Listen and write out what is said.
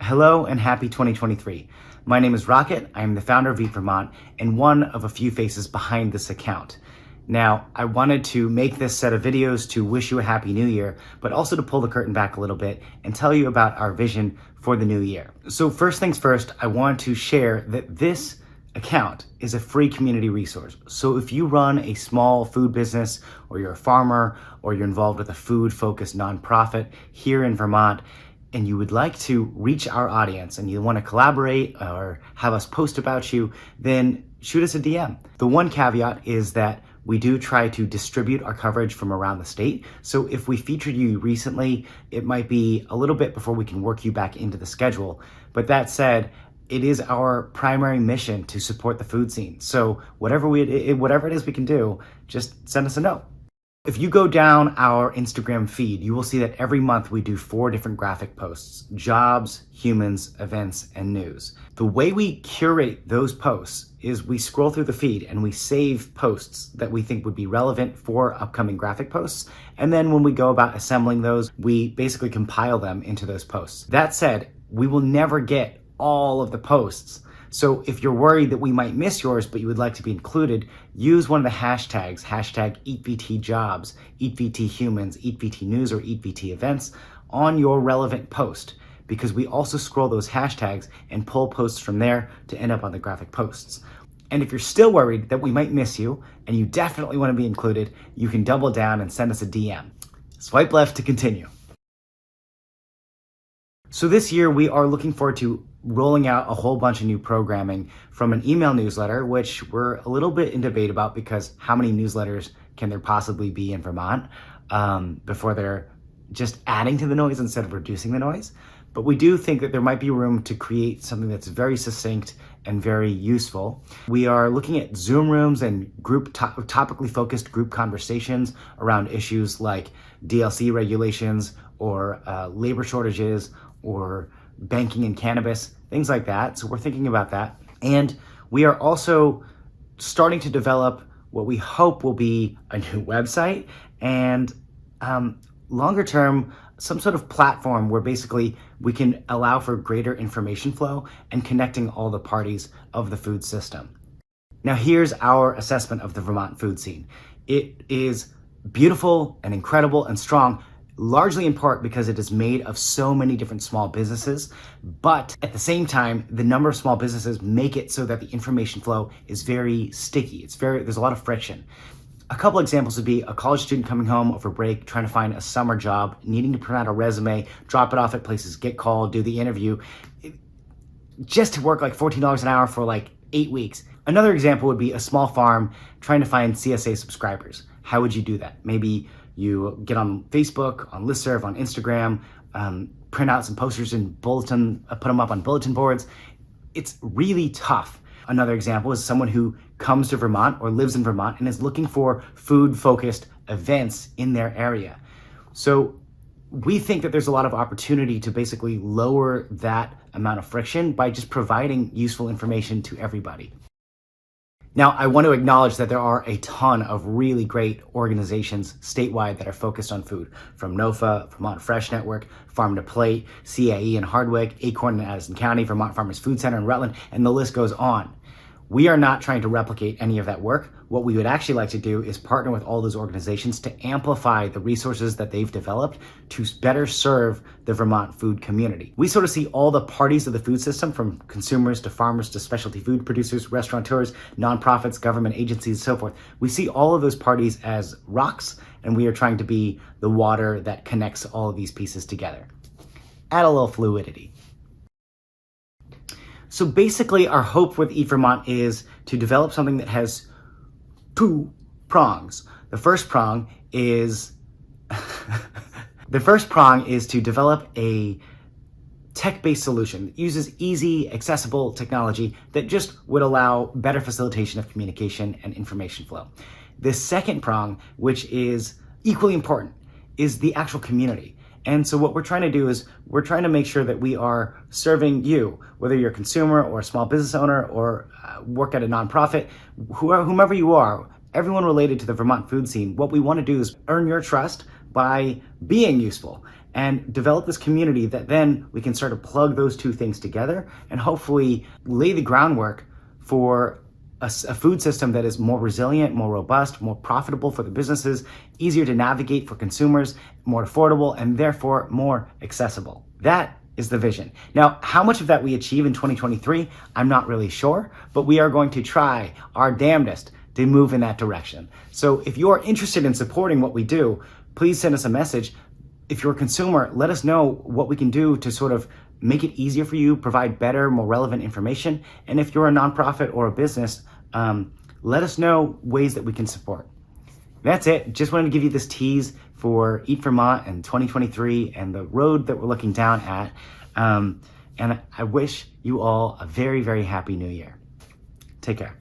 Hello and happy 2023. My name is Rocket. I am the founder of Eat Vermont and one of a few faces behind this account. Now, I wanted to make this set of videos to wish you a happy new year, but also to pull the curtain back a little bit and tell you about our vision for the new year. So first things first, I want to share that this account is a free community resource. So if you run a small food business, or you're a farmer, or you're involved with a food-focused nonprofit here in Vermont, and you would like to reach our audience and you want to collaborate or have us post about you, then shoot us a DM. The one caveat is that we do try to distribute our coverage from around the state. So if we featured you recently, it might be a little bit before we can work you back into the schedule. But that said, it is our primary mission to support the food scene. So whatever it is we can do, just send us a note. If you go down our Instagram feed, you will see that every month we do 4 different graphic posts: jobs, humans, events, and news. The way we curate those posts is we scroll through the feed and we save posts that we think would be relevant for upcoming graphic posts. And then when we go about assembling those, we basically compile them into those posts. That said, we will never get all of the posts. So if you're worried that we might miss yours, but you would like to be included, use one of the hashtags, hashtag EatVTJobs, EatVTHumans, EatVTNews, or EatVTEvents on your relevant post, because we also scroll those hashtags and pull posts from there to end up on the graphic posts. And if you're still worried that we might miss you, and you definitely want to be included, you can double down and send us a DM. Swipe left to continue. So this year we are looking forward to rolling out a whole bunch of new programming from an email newsletter, which we're a little bit in debate about because how many newsletters can there possibly be in Vermont before they're just adding to the noise instead of reducing the noise. But we do think that there might be room to create something that's very succinct and very useful. We are looking at Zoom rooms and topically focused group conversations around issues like DLC regulations or labor shortages or banking and cannabis, things like that. So we're thinking about that. And we are also starting to develop what we hope will be a new website and longer term, some sort of platform where basically we can allow for greater information flow and connecting all the parties of the food system. Now here's our assessment of the Vermont food scene. It is beautiful and incredible and strong, largely in part because it is made of so many different small businesses, but at the same time, the number of small businesses make it so that the information flow is very sticky. There's a lot of friction. A couple examples would be a college student coming home over break, trying to find a summer job, needing to print out a resume, drop it off at places, get called, do the interview, just to work like $14 an hour for like 8 weeks. Another example would be a small farm trying to find CSA subscribers. How would you do that? Maybe you get on Facebook, on listserv, on Instagram, print out some posters and put them up on bulletin boards. It's really tough. Another example is someone who comes to Vermont or lives in Vermont and is looking for food-focused events in their area. So we think that there's a lot of opportunity to basically lower that amount of friction by just providing useful information to everybody. Now, I want to acknowledge that there are a ton of really great organizations statewide that are focused on food, from NOFA, Vermont Fresh Network, Farm to Plate, CAE in Hardwick, Acorn in Addison County, Vermont Farmers Food Center in Rutland, and the list goes on. We are not trying to replicate any of that work. What we would actually like to do is partner with all those organizations to amplify the resources that they've developed to better serve the Vermont food community. We sort of see all the parties of the food system, from consumers to farmers to specialty food producers, restaurateurs, nonprofits, government agencies, so forth. We see all of those parties as rocks, and we are trying to be the water that connects all of these pieces together. Add a little fluidity. So basically our hope with Eat Vermont is to develop something that has 2 prongs. The first prong is to develop a tech-based solution that uses easy, accessible technology that just would allow better facilitation of communication and information flow. The second prong, which is equally important, is the actual community. And so what we're trying to do is we're trying to make sure that we are serving you, whether you're a consumer or a small business owner or work at a nonprofit, whomever you are, everyone related to the Vermont food scene. What we want to do is earn your trust by being useful and develop this community that then we can start to plug those two things together and hopefully lay the groundwork for a food system that is more resilient, more robust, more profitable for the businesses, easier to navigate for consumers, more affordable, and therefore more accessible. That is the vision. Now, how much of that we achieve in 2023, I'm not really sure, but we are going to try our damnedest to move in that direction. So if you're interested in supporting what we do, please send us a message. If you're a consumer, let us know what we can do to sort of make it easier for you, provide better, more relevant information. And if you're a nonprofit or a business, let us know ways that we can support. That's it. Just wanted to give you this tease for Eat Vermont in 2023 and the road that we're looking down at. And I wish you all a very, very happy new year. Take care.